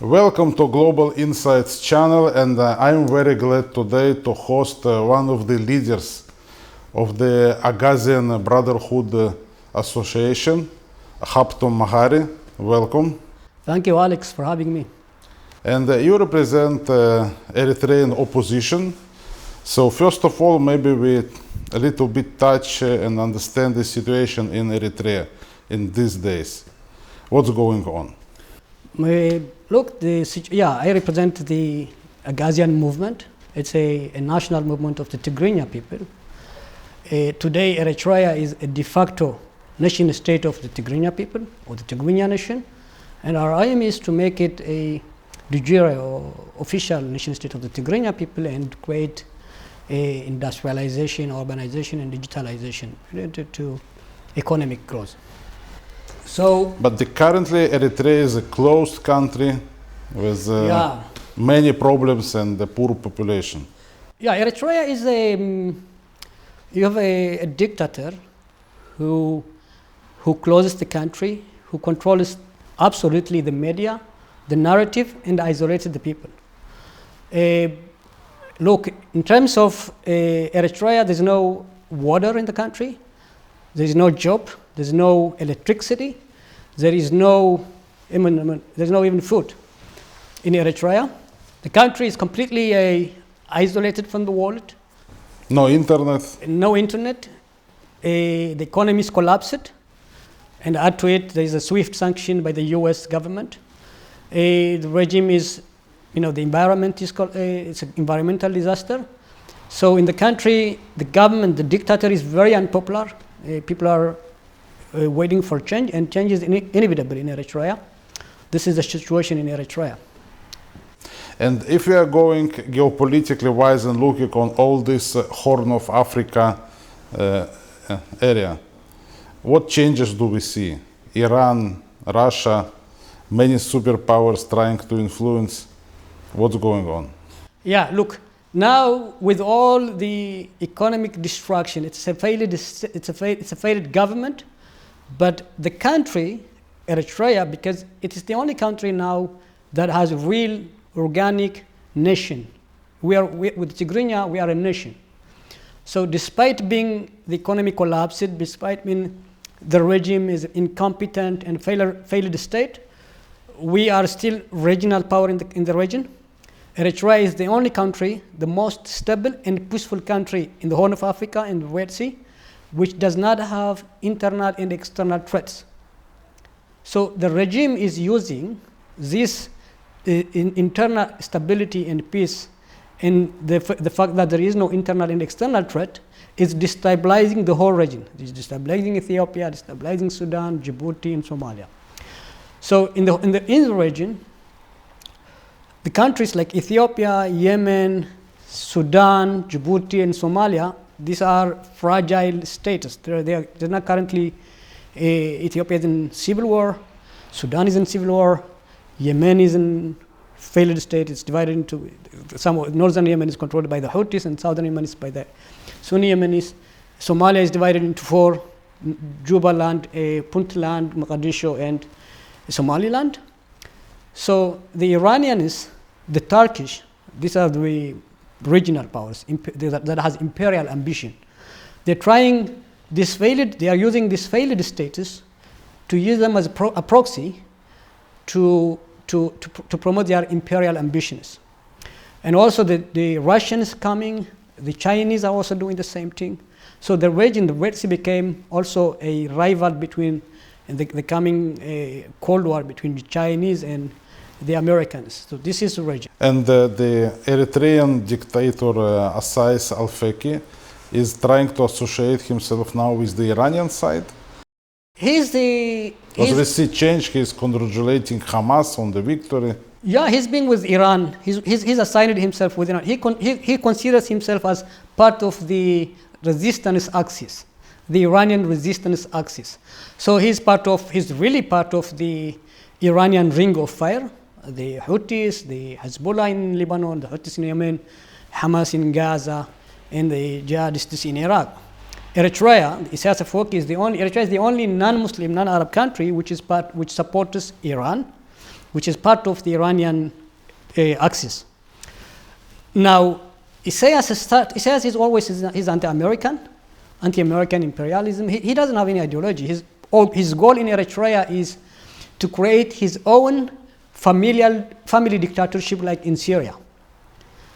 Welcome to Global Insights channel, and I'm very glad today to host one of the leaders of the Agazian Brotherhood Association, Habtom Mehari. Welcome. Thank you, Alex, for having me. And you represent Eritrean opposition. So first of all, maybe we a little bit touch and understand the situation in Eritrea in these days. What's going on? I represent the Agazian movement. It's a national movement of the Tigrinya people. Today, Eritrea is a de facto nation state of the Tigrinya people, or the Tigrinya nation, and our aim is to make it a de jure or official nation state of the Tigrinya people and create industrialization, urbanization, and digitalization related to economic growth. But currently Eritrea is a closed country with many problems and a poor population. Yeah, Eritrea is you have a dictator who closes the country, who controls absolutely the media, the narrative, and isolates the people. Look, in terms of Eritrea, there's no water in the country, there's no job, there's no electricity, there's no even food in Eritrea. The country is completely isolated from the world. No internet. No internet. The economy is collapsed, and add to it, there is a swift sanction by the U.S. government. The regime is, the environment is it's an environmental disaster. So in the country, the government, the dictator is very unpopular. People are waiting for change, and change is inevitable in Eritrea. This is the situation in Eritrea. And if we are going geopolitically wise and looking on all this Horn of Africa area, what changes do we see? Iran, Russia, many superpowers trying to influence. What's going on? Yeah, look, now with all the economic destruction, it's a failed government, but the country, Eritrea, because it is the only country now that has a real organic nation. With Tigrinya, we are a nation. So despite being the economy collapsed, despite being the regime is incompetent and failed state, we are still regional power in the region. Eritrea is the only country, the most stable and peaceful country in the Horn of Africa and the Red Sea, which does not have internal and external threats. So the regime is using this internal stability and peace, and the fact that there is no internal and external threat is destabilizing the whole region. It is destabilizing Ethiopia, destabilizing Sudan, Djibouti, and Somalia. So in the region, the countries like Ethiopia, Yemen, Sudan, Djibouti, and Somalia, these are fragile states. They're not currently, Ethiopia is in civil war, Sudan is in civil war, Yemen is in failed state. It's divided into northern Yemen is controlled by the Houthis, and southern Yemen is by the Sunni Yemenis. Somalia is divided into four: Jubaland, Puntland, Mogadishu, and Somaliland. So the Iranians, the Turkish, these are the regional powers that has imperial ambition. They're trying they are using this failed status to use them as a proxy to promote their imperial ambitions. And also the Russians coming, the Chinese are also doing the same thing. So the region, the Red Sea, became also a rival between the coming Cold War between the Chinese and the Americans. So this is the region. And the Eritrean dictator Isaias Afwerki is trying to associate himself now with the Iranian side. Because we see change, he's congratulating Hamas on the victory. Yeah, he's been with Iran. He's assigned himself with Iran. He considers himself as part of the resistance axis, the Iranian resistance axis. So he's really part of the Iranian ring of fire. The Houthis, the Hezbollah in Lebanon, the Houthis in Yemen, Hamas in Gaza, and the jihadists in Iraq. Eritrea, Isaias Afwerki is the only non-Muslim, non-Arab country which supports Iran, which is part of the Iranian axis. Now, Isaias is always he's anti-American imperialism. He doesn't have any ideology. His goal in Eritrea is to create his own family dictatorship like in Syria.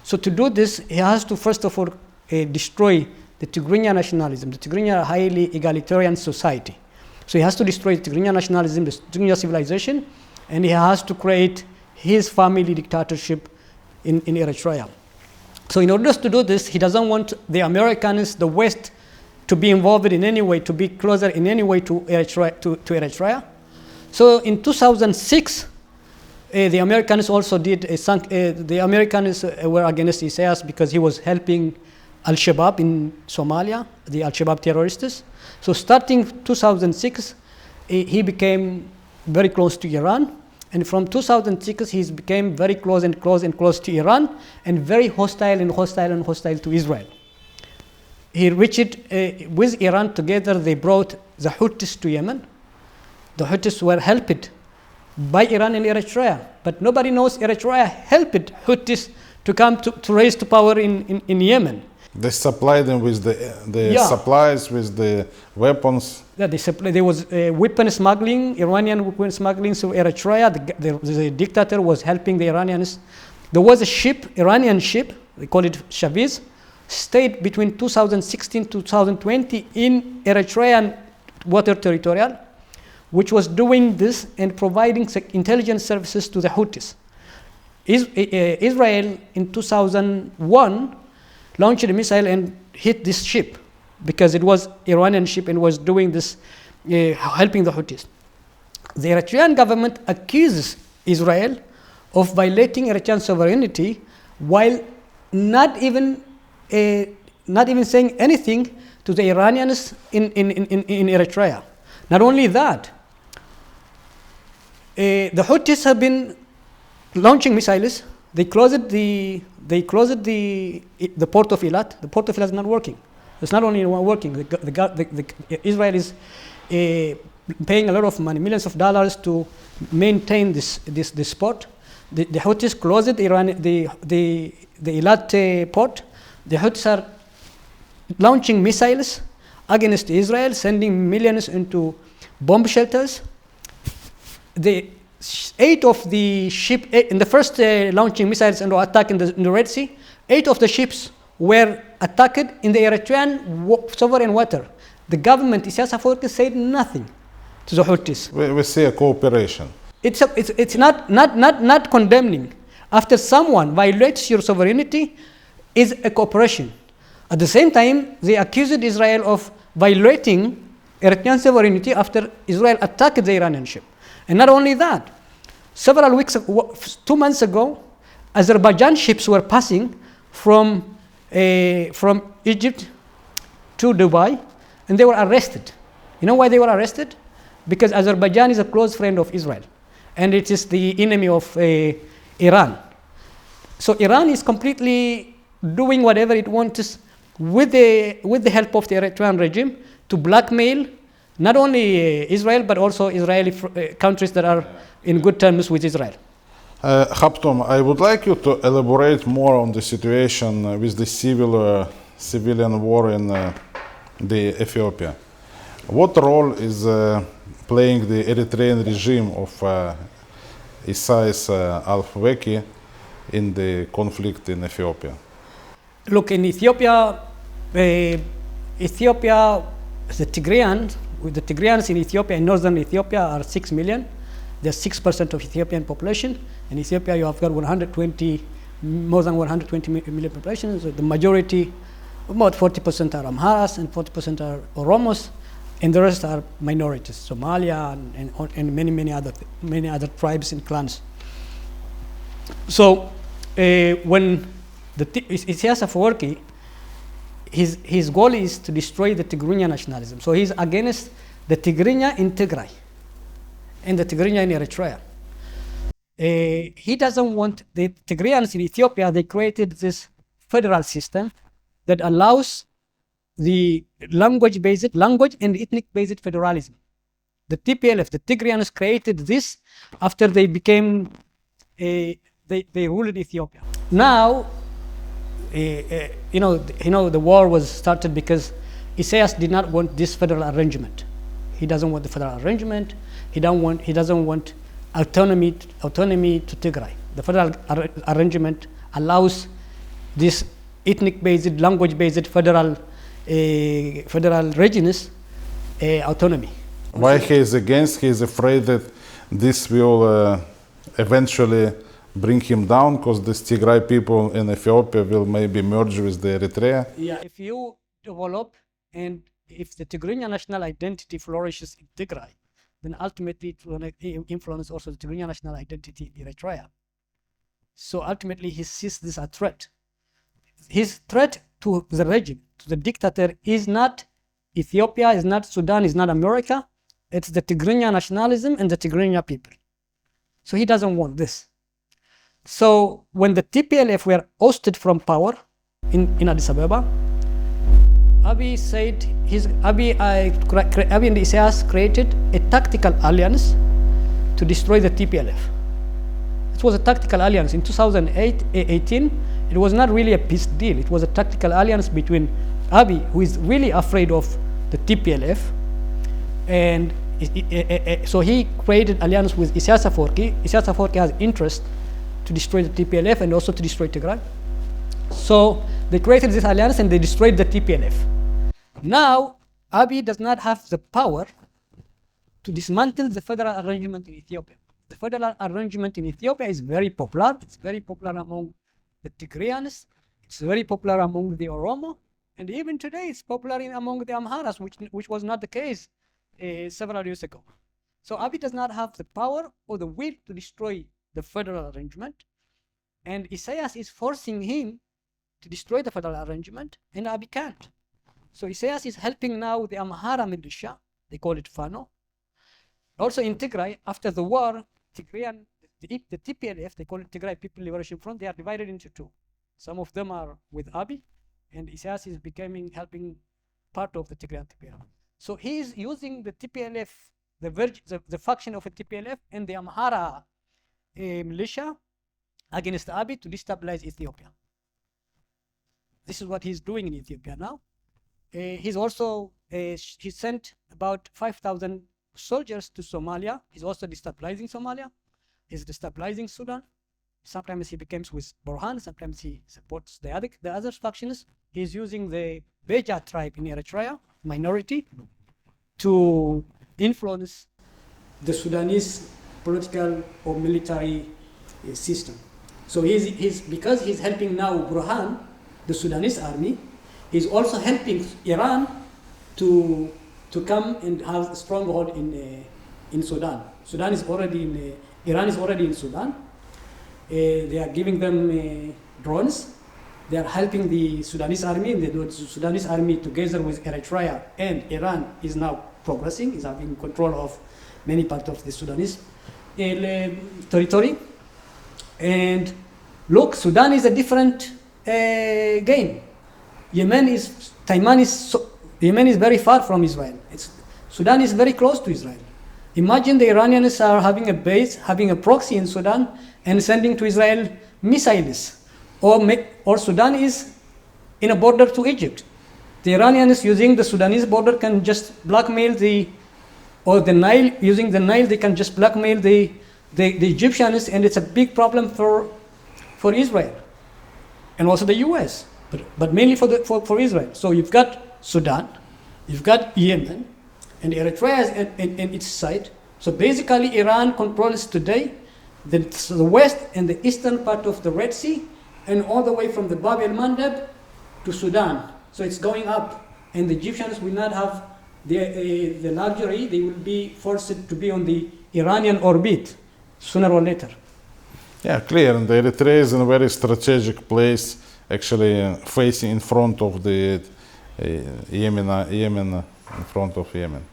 So to do this, he has to first of all destroy the Tigrinya nationalism. The Tigrinya are a highly egalitarian society. So he has to destroy the Tigrinya nationalism, the Tigrinya civilization, and he has to create his family dictatorship in Eritrea. So in order to do this, he doesn't want the Americans, the West, to be involved in any way, to be closer in any way to Eritrea. So in 2006, the Americans also the Americans were against Isaias because he was helping Al-Shabaab in Somalia, the Al-Shabaab terrorists. So starting 2006, he became very close to Iran. And from 2006, he became very close to Iran, and very hostile to Israel. He reached with Iran together. They brought the Houthis to Yemen. The Houthis were helped by Iran and Eritrea, but nobody knows Eritrea helped Houthis to come to rise to power in Yemen. They supplied them with the supplies, with the weapons. Yeah, there was weapon smuggling, Iranian weapon smuggling. So Eritrea, the dictator was helping the Iranians. There was a ship, Iranian ship, they call it Shaviz, stayed between 2016 to 2020 in Eritrean water territorial, which was doing this and providing intelligence services to the Houthis. Israel in 2001 launched a missile and hit this ship because it was Iranian ship and was doing this, helping the Houthis. The Eritrean government accuses Israel of violating Eritrean sovereignty while not even saying anything to the Iranians in Eritrea. Not only that, the Houthis have been launching missiles. They closed the port of Eilat. The port of Eilat is not working. It's not only working. Israel is paying a lot of money, millions of dollars, to maintain this port. The Houthis closed the Eilat port. The Houthis are launching missiles against Israel, sending millions into bomb shelters. Eight of the ships, in the first launching missiles and attack in the Red Sea, 8 of the ships were attacked in the Eritrean sovereign water. The government, Isaias Afwerki, said nothing to the Houthis. We see a cooperation. It's not condemning. After someone violates your sovereignty, is a cooperation. At the same time, they accused Israel of violating Eritrean sovereignty after Israel attacked the Iranian ship. And not only that, 2 months ago, Azerbaijan ships were passing from Egypt to Dubai, and they were arrested. You know why they were arrested? Because Azerbaijan is a close friend of Israel, and it is the enemy of Iran. So Iran is completely doing whatever it wants with the help of the Eritrean regime to blackmail not only Israel, but also Israeli countries that are in good terms with Israel. Habtom, I would like you to elaborate more on the situation with the civilian war in the Ethiopia. What role is playing the Eritrean regime of Isaias Afwerki in the conflict in Ethiopia? Look, in Ethiopia, the Tigreans in Ethiopia, in northern Ethiopia, are 6 million. They're 6% of Ethiopian population. In Ethiopia, you have got more than 120 million population. So the majority, about 40% are Amharas and 40% are Oromos, and the rest are minorities, Somalia and many other tribes and clans. So when Isaias Afwerki, his goal is to destroy the Tigrinya nationalism. So he's against the Tigrinya in Tigray and the Tigrinya in Eritrea. He doesn't want the Tigrayans in Ethiopia. They created this federal system that allows the language and ethnic-based federalism. The TPLF, the Tigrayans, created this after they became, they ruled Ethiopia. Now, the war was started because Isaias did not want this federal arrangement. He doesn't want the federal arrangement. He doesn't want autonomy to Tigray. The federal arrangement allows this ethnic-based, language-based federal regions autonomy. Why he is against? He is afraid that this will eventually bring him down because the Tigray people in Ethiopia will maybe merge with the Eritrea. Yeah, if you develop and if the Tigrayan national identity flourishes in Tigray, then ultimately it will influence also the Tigrayan national identity in Eritrea. So ultimately he sees this as a threat. His threat to the regime, to the dictator, is not Ethiopia, is not Sudan, is not America. It's the Tigrayan nationalism and the Tigrayan people. So he doesn't want this. So when the TPLF were ousted from power in Addis Ababa, Abiy said Abiy and Isaias created a tactical alliance to destroy the TPLF. It was a tactical alliance. In 2018, it was not really a peace deal. It was a tactical alliance between Abiy, who is really afraid of the TPLF, and so he created alliance with Isaias Afwerki. Isaias Afwerki has interest to destroy the TPLF and also to destroy Tigray. So they created this alliance and they destroyed the TPLF. Now, Abiy does not have the power to dismantle the federal arrangement in Ethiopia. The federal arrangement in Ethiopia is very popular. It's very popular among the Tigrayans. It's very popular among the Oromo. And even today, it's popular among the Amharas, which was not the case several years ago. So Abiy does not have the power or the will to destroy the federal arrangement. And Isaias is forcing him to destroy the federal arrangement, and Abiy can't. So Isaias is helping now the Amhara militia, they call it Fano. Also in Tigray, after the war, the TPLF, they call it Tigray People Liberation Front, they are divided into two. Some of them are with Abiy, and Isaias is helping part of the Tigrayan TPLF. So he is using the TPLF, the faction of the TPLF and the Amhara militia against Abiy to destabilize Ethiopia. This is what he's doing in Ethiopia now. He's also, he sent about 5,000 soldiers to Somalia. He's also destabilizing Somalia. He's destabilizing Sudan. Sometimes he becomes with Burhan, sometimes he supports the other factions. He's using the Beja tribe in Eritrea, minority, to influence the Sudanese political or military system. So because he's helping now Burhan, the Sudanese army, he's also helping Iran to come and have a stronghold in Sudan. Iran is already in Sudan. They are giving them drones. They are helping the Sudanese army. The Sudanese army, together with Eritrea and Iran, is now progressing, is having control of many parts of the Sudanese territory. And look, Sudan is a different game. Yemen is very far from Israel. Sudan is very close to Israel. Imagine the Iranians are having a base, having a proxy in Sudan, and sending to Israel missiles. Or Sudan is in a border to Egypt. The Iranians, using the Sudanese border, can just blackmail the Nile, using the Nile, they can just blackmail the Egyptians, and it's a big problem for Israel. And also the US, but mainly for Israel. So you've got Sudan, you've got Yemen, and Eritrea is in its side. So basically Iran controls today the west and the eastern part of the Red Sea, and all the way from the Bab el-Mandeb to Sudan. So it's going up, and the Egyptians will not have the luxury. They will be forced to be on the Iranian orbit sooner or later. Yeah, clear. And the Eritrea is in a very strategic place, actually facing in front of the Yemen, in front of Yemen.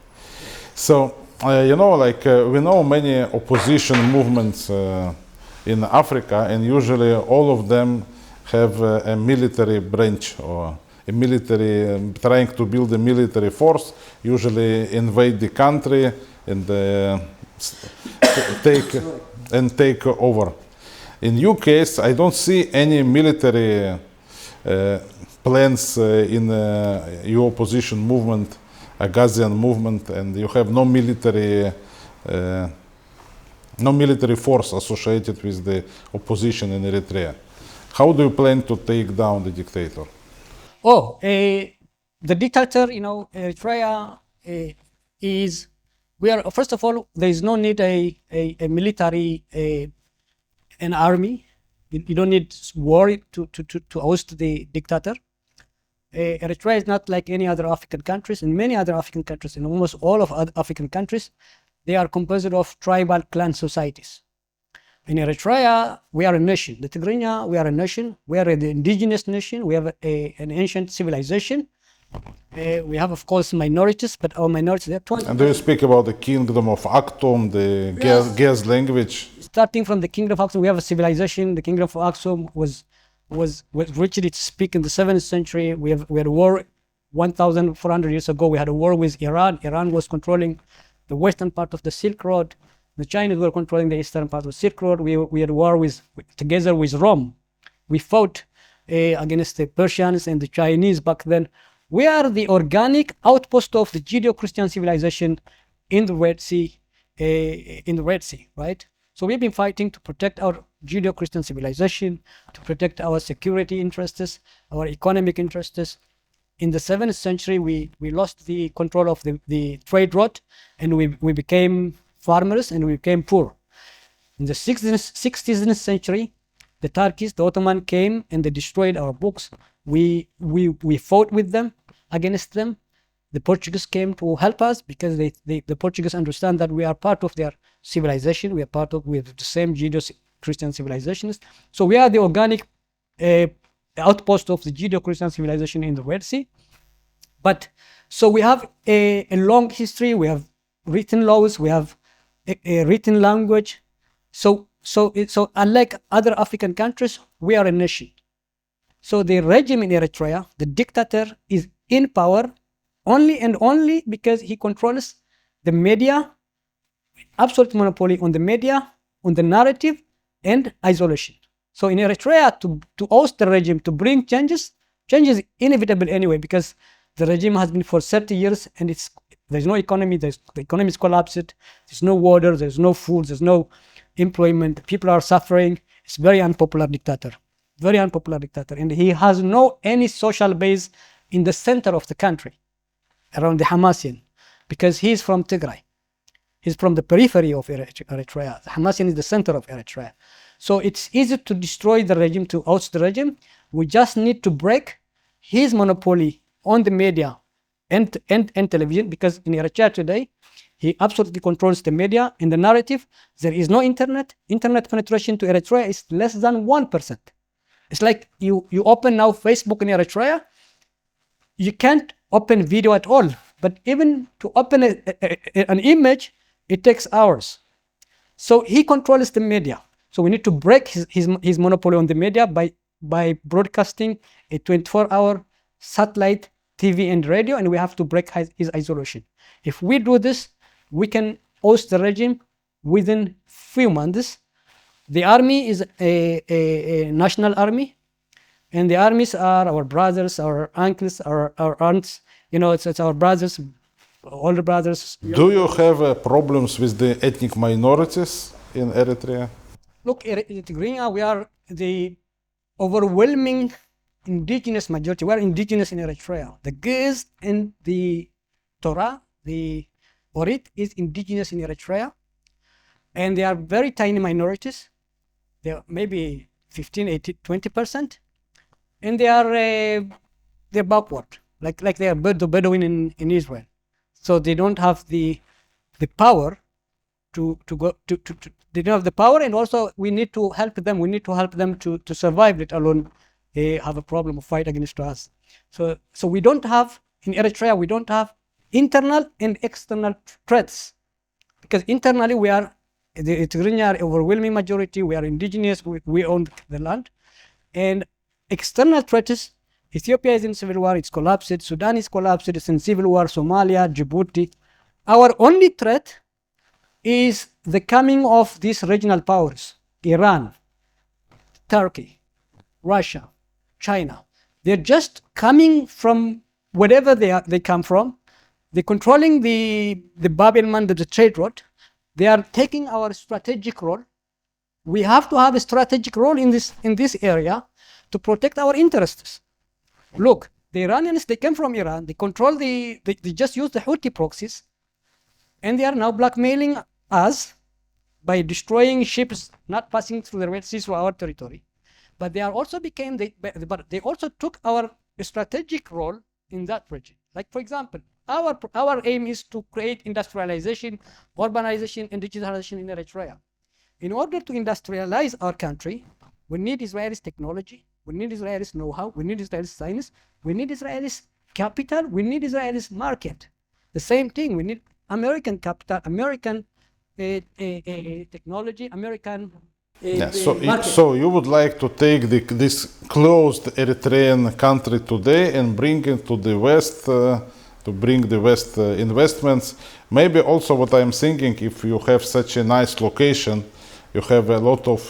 So, we know many opposition movements in Africa, and usually all of them have a military branch or a military, trying to build a military force, usually invade the country and take over. In your case, I don't see any military plans in your opposition movement, Agazian movement, and you have no military force associated with the opposition in Eritrea. How do you plan to take down the dictator? The dictator, Eritrea is. First of all, there is no need a military, an army. You don't need war to oust the dictator. Eritrea is not like any other African countries. In many other African countries, in almost all of other African countries, they are composed of tribal clan societies. In Eritrea, we are a nation. The Tigrinya, we are a nation. We are an indigenous nation. We have an ancient civilization. We have, of course, minorities, but our minorities, they are 20. And do you speak about the kingdom of Actom, the Gez language? Starting from the kingdom of Aksum, we have a civilization. The kingdom of Aksum was reached its peak in the 7th century. We had a war 1,400 years ago. We had a war with Iran. Iran was controlling the western part of the Silk Road. The Chinese were controlling the eastern part of the Silk Road. We had a war together with Rome. We fought against the Persians and the Chinese back then. We are the organic outpost of the Judeo-Christian civilization in the Red Sea, right? So we've been fighting to protect our Judeo-Christian civilization, to protect our security interests, our economic interests. In the 7th century, we lost the control of the trade route, and we became farmers and we became poor. In the 16th century, the Turkish, the Ottoman came and they destroyed our books. We fought with them, against them. The Portuguese came to help us because the Portuguese understand that we are part of their civilization. We are with the same Judeo-Christian civilizations. So we are the organic outpost of the Judeo-Christian civilization in the Red Sea. But so we have a long history. We have written laws. We have a written language. So unlike other African countries, we are a nation. So the regime in Eritrea, the dictator, is in power only and only because he controls the media, absolute monopoly on the media, on the narrative, and isolation. So in Eritrea, to oust the regime, to bring changes is inevitable anyway, because the regime has been for 30 years and there's no economy, the economy is collapsed, there's no water, there's no food, there's no employment, people are suffering. It's very unpopular dictator, and he has any social base in the center of the country, around the Hamasien, because he's from Tigray. He's from the periphery of Eritrea. The Hamasien is the center of Eritrea. So it's easy to destroy the regime, to oust the regime. We just need to break his monopoly on the media and television, because in Eritrea today, he absolutely controls the media and the narrative. There is no internet. Internet penetration to Eritrea is less than 1%. It's like you open now Facebook in Eritrea, you can't open video at all. But even to open an image, it takes hours. So he controls the media. So we need to break his monopoly on the media by broadcasting a 24-hour satellite TV and radio, and we have to break his isolation. If we do this, we can oust the regime within few months. The army is a national army, and the armies are our brothers, our uncles, our aunts. It's our brothers, older brothers. Do you have problems with the ethnic minorities in Eritrea? Look, in Tigrinya, we are the overwhelming indigenous majority. We are indigenous in Eritrea. The Ge'ez and the Torah, the Orit, is indigenous in Eritrea, and they are very tiny minorities. They are maybe 15, 18, 20%, and they're backward, like they are the Bedouin in Israel. So they don't have the power to go to they don't have the power, and also we need to help them. We need to help them to survive, let alone have a problem of fight against us. So we don't have, in Eritrea, we don't have internal and external threats, because internally we are the Tigrinya are overwhelming majority. We are indigenous. We own the land, and external threats Ethiopia is in civil war, it's collapsed. Sudan is collapsed, it's in civil war. Somalia, Djibouti. Our only threat is the coming of these regional powers, Iran, Turkey, Russia, China. They're just coming from wherever they come from. They're controlling the Bab el-Mandeb, the trade route. They are taking our strategic role. We have to have a strategic role in this area to protect our interests. Look, the Iranians, they came from Iran. They control they just use the Houthi proxies, and they are now blackmailing us by destroying ships not passing through the Red Sea through our territory. But they are also but they also took our strategic role in that region. Like, for example, our aim is to create industrialization, urbanization, and digitalization in Eritrea. In order to industrialize our country, we need Israelis technology, we need Israelis know-how, we need Israelis science, we need Israelis capital, we need Israelis market. The same thing, we need American capital, American technology, American market. So you would like to take this closed Eritrean country today and bring it to the West, to bring the West investments. Maybe also what I'm thinking, if you have such a nice location, you have a lot of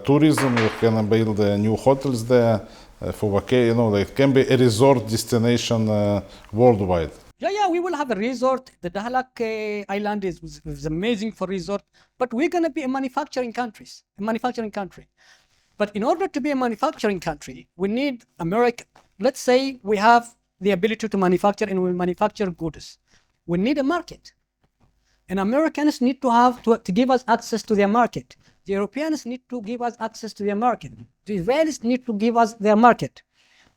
tourism, you can build new hotels there for vacation, it can be a resort destination worldwide. Yeah, we will have a resort. The Dahlak island is amazing for resort, but we're going to be a manufacturing country. But in order to be a manufacturing country, we need America. Let's say we have the ability to manufacture and we manufacture goods. We need a market. And Americans need to give us access to their market. The Europeans need to give us access to their market. The Israelis need to give us their market.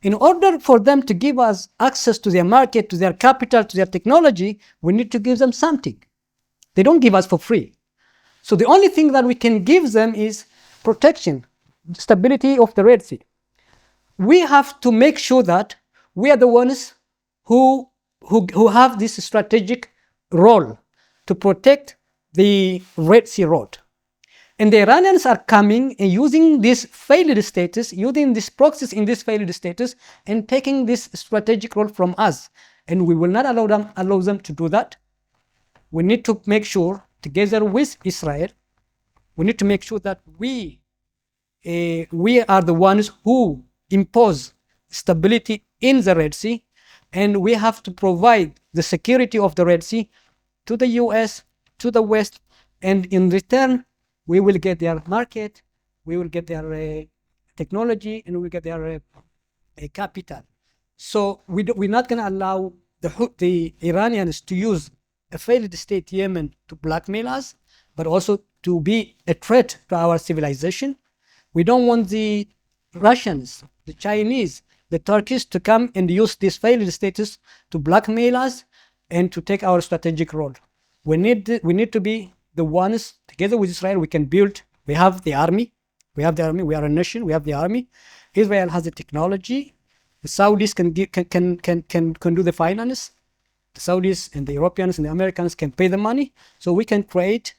In order for them to give us access to their market, to their capital, to their technology, we need to give them something. They don't give us for free. So the only thing that we can give them is protection, stability of the Red Sea. We have to make sure that we are the ones who have this strategic role to protect the Red Sea road. And the Iranians are coming and using this failed status, using these proxies in this failed status, and taking this strategic role from us. And we will not allow them to do that. We need to make sure, together with Israel, we need to make sure that we are the ones who impose stability in the Red Sea, and we have to provide the security of the Red Sea to the US, to the West, and in return, we will get their market, we will get their technology, and we will get their capital. So we're not going to allow the Iranians to use a failed state Yemen to blackmail us, but also to be a threat to our civilization. We don't want the Russians, the Chinese, the Turkish to come and use this failed status to blackmail us and to take our strategic role. We need to be the ones, together with Israel, we have the army, we are a nation, we have the army. Israel has the technology. The Saudis can do the finance. The Saudis and the Europeans and the Americans can pay the money. So we can create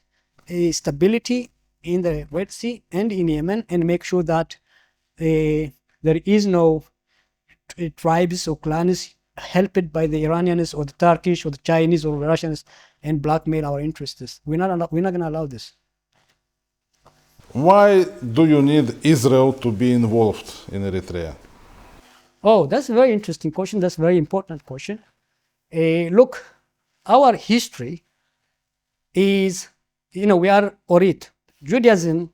a stability in the Red Sea and in Yemen and make sure that there is no tribes or clans helped by the Iranians or the Turkish or the Chinese or the Russians and blackmail our interests. We're not going to allow this. Why do you need Israel to be involved in Eritrea? Oh, that's a very interesting question. That's a very important question. Look, our history is, we are Orit. Judaism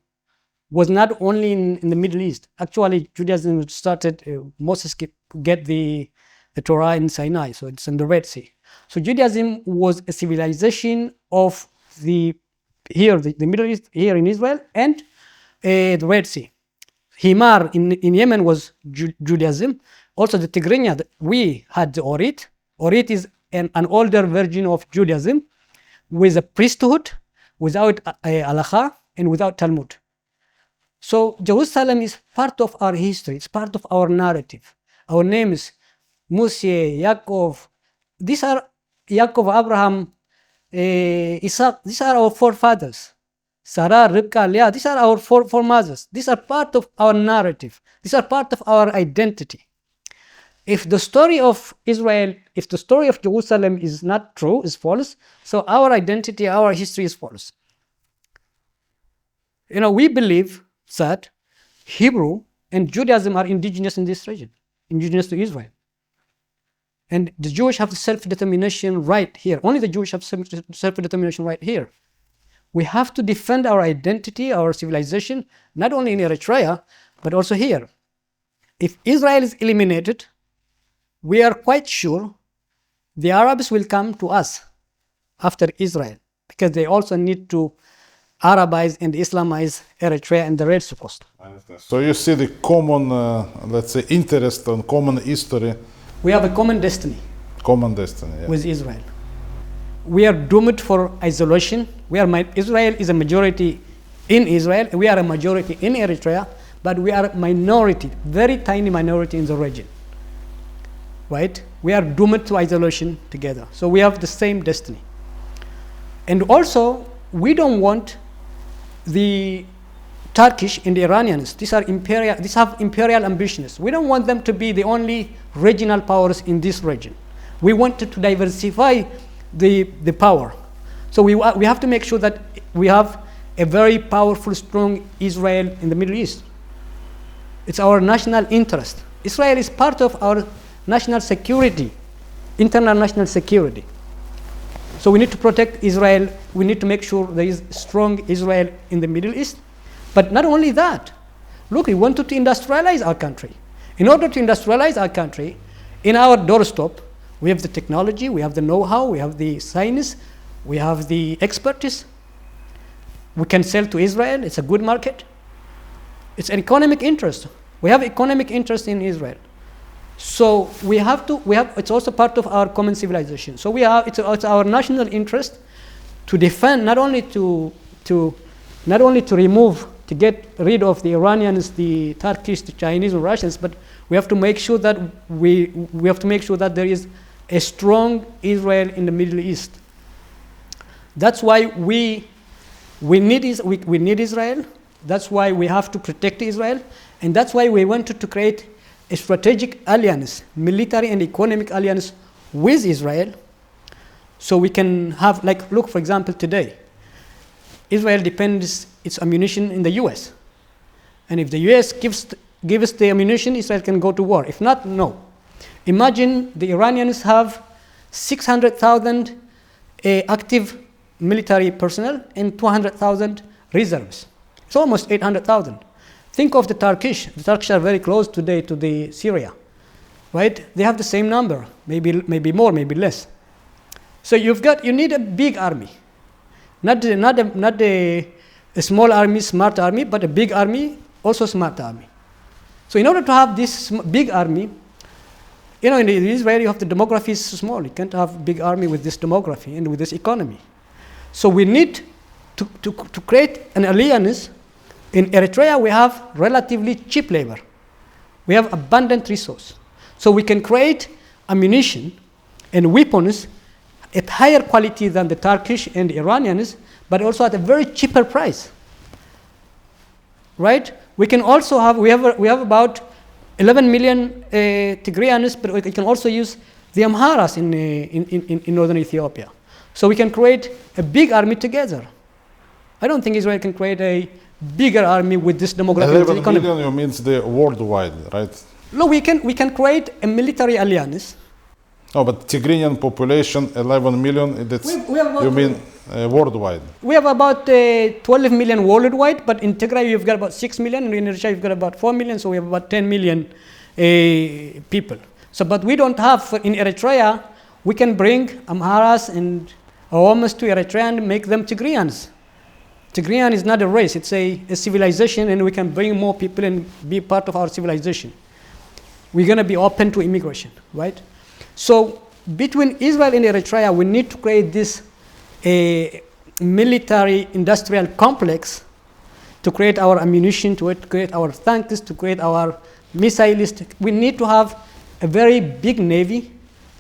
was not only in the Middle East. Actually, Judaism started, Moses get the Torah in Sinai, so it's in the Red Sea. So Judaism was a civilization of the Middle East, here in Israel, and the Red Sea. Himar in Yemen was Judaism. Also the Tigrinya, we had the Orit. Orit is an older version of Judaism with a priesthood, without halacha, and without Talmud. So Jerusalem is part of our history. It's part of our narrative. Our names, Moshe, Yaakov, these are Yaakov, Abraham, Isaac, these are our forefathers. Sarah, Rivka, Leah, these are our foremothers. These are part of our narrative. These are part of our identity. if the story of Israel, if the story of Jerusalem is not true, is false, so our identity, our history is false. We believe that Hebrew and Judaism are indigenous in this region, indigenous to Israel. And the Jewish have self-determination right here. Only the Jewish have self-determination right here. We have to defend our identity, our civilization, not only in Eritrea, but also here. If Israel is eliminated, we are quite sure the Arabs will come to us after Israel, because they also need to Arabize and Islamize Eritrea and the rest of us. So you see the common, let's say, interest and common history. We have a common destiny. Common destiny, yeah. With Israel. We are doomed for isolation. Israel is a majority in Israel. We are a majority in Eritrea, but we are a minority, very tiny minority in the region. Right? We are doomed to isolation together. So we have the same destiny. And also, we don't want the Turkish and the Iranians, these have imperial ambitions. We don't want them to be the only regional powers in this region. We want to diversify the power. So we have to make sure that we have a very powerful, strong Israel in the Middle East. It's our national interest. Israel is part of our national security, internal national security. So we need to protect Israel. We need to make sure there is strong Israel in the Middle East. But not only that. Look, we wanted to industrialize our country. In order to industrialize our country, in our doorstep, we have the technology, we have the know-how, we have the science, we have the expertise. We can sell to Israel. It's a good market. It's an economic interest. We have economic interest in Israel. So it's also part of our common civilization. So it's our national interest to defend, not only to remove, to get rid of the Iranians, the Turkish, the Chinese, and Russians, but we have to make sure that there is a strong Israel in the Middle East. That's why we need Israel. That's why we have to protect Israel, and that's why we wanted to create a strategic alliance, military and economic alliance with Israel, so we can have, look, for example, today, Israel depends its ammunition in the U.S. And if the U.S. gives the ammunition, Israel can go to war. If not, no. Imagine the Iranians have 600,000 active military personnel and 200,000 reserves. It's almost 800,000. Think of the Turkish. The Turkish are very close today to the Syria, right? They have the same number, maybe more, maybe less. So you need a big army, not a small army, smart army, but a big army, also smart army. So in order to have this big army, in Israel you have the demography is small. You can't have a big army with this demography and with this economy. So we need to create an alliance. In Eritrea, we have relatively cheap labor. We have abundant resource. So we can create ammunition and weapons at higher quality than the Turkish and the Iranians, but also at a very cheaper price. Right? We can also we have about 11 million Tigraeans, but we can also use the Amharas in northern Ethiopia. So we can create a big army together. I don't think Israel can create a bigger army with this demographic 11 economy. million, you means the worldwide, right? No, we can create a military alliance. No, but Tigrayan population, 11 million, that's, you mean worldwide? We have about 12 million worldwide, but in Tigray you've got about 6 million, and in Eritrea you've got about 4 million, so we have about 10 million people. So, but we don't have, in Eritrea, we can bring Amharas and Oromas to Eritrea and make them Tigrayans. Tigrean is not a race, it's a civilization, and we can bring more people and be part of our civilization. We're going to be open to immigration, right? So between Israel and Eritrea, we need to create this military industrial complex to create our ammunition, to create our tanks, to create our missiles. We need to have a very big navy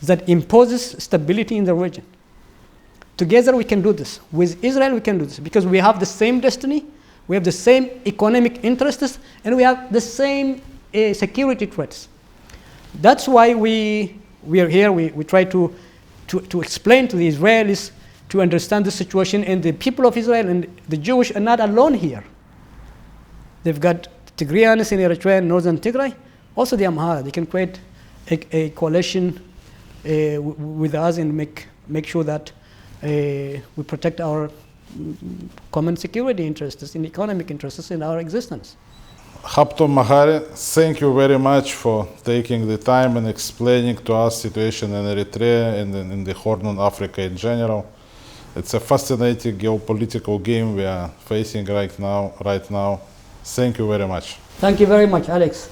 that imposes stability in the region. Together we can do this. With Israel we can do this because we have the same destiny, we have the same economic interests, and we have the same security threats. That's why we are here. We try to explain to the Israelis to understand the situation, and the people of Israel and the Jewish are not alone here. They've got Tigrayans in Eritrea and northern Tigray, also the Amhara. They can create a coalition with us and make sure that we protect our common security interests and economic interests in our existence. Habtom Mehari, thank you very much for taking the time and explaining to us situation in Eritrea and in the Horn of Africa in general. It's a fascinating geopolitical game we are facing right now. Thank you very much. Thank you very much, Alex.